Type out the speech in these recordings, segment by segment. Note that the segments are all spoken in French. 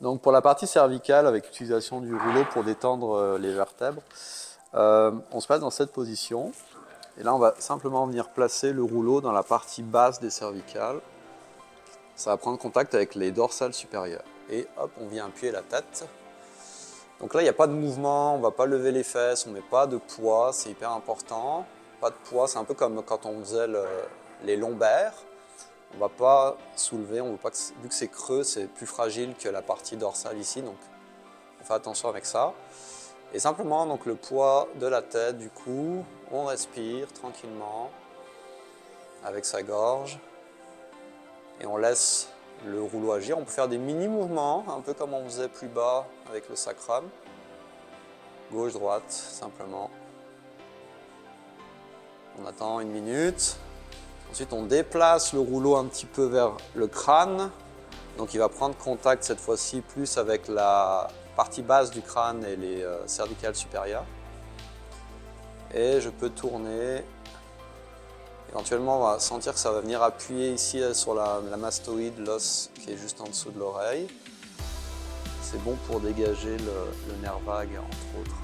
Donc pour la partie cervicale, avec l'utilisation du rouleau pour détendre les vertèbres, on se place dans cette position. Et là, on va simplement venir placer le rouleau dans la partie basse des cervicales. Ça va prendre contact avec les dorsales supérieures. Et hop, on vient appuyer la tête. Donc là, il n'y a pas de mouvement, on ne va pas lever les fesses, on ne met pas de poids, c'est hyper important. Pas de poids, c'est un peu comme quand on faisait les lombaires. On ne va pas soulever, on veut pas que, vu que c'est creux, c'est plus fragile que la partie dorsale ici, donc on fait attention avec ça. Et simplement, donc, le poids de la tête, du cou, on respire tranquillement avec sa gorge et on laisse le rouleau agir. On peut faire des mini-mouvements, un peu comme on faisait plus bas avec le sacrum. Gauche, droite, simplement. On attend 1 minute. Ensuite, on déplace le rouleau un petit peu vers le crâne. Donc, il va prendre contact cette fois-ci plus avec la partie basse du crâne et les cervicales supérieures. Et je peux tourner. Éventuellement, on va sentir que ça va venir appuyer ici sur la mastoïde, l'os qui est juste en dessous de l'oreille. C'est bon pour dégager le nerf vague, entre autres.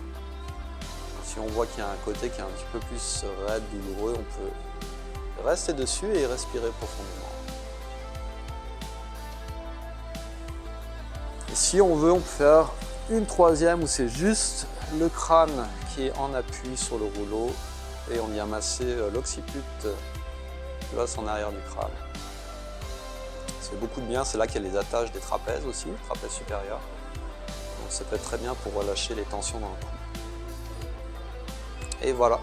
Si on voit qu'il y a un côté qui est un petit peu plus raide, douloureux, on peut rester dessus et respirer profondément. Et si on veut, on peut faire une troisième où c'est juste le crâne qui est en appui sur le rouleau et on vient masser l'occiput, l'os en arrière du crâne. Ça fait beaucoup de bien, c'est là qu'il y a les attaches des trapèzes aussi, trapèze supérieur. Donc ça peut être très bien pour relâcher les tensions dans le cou. Et voilà.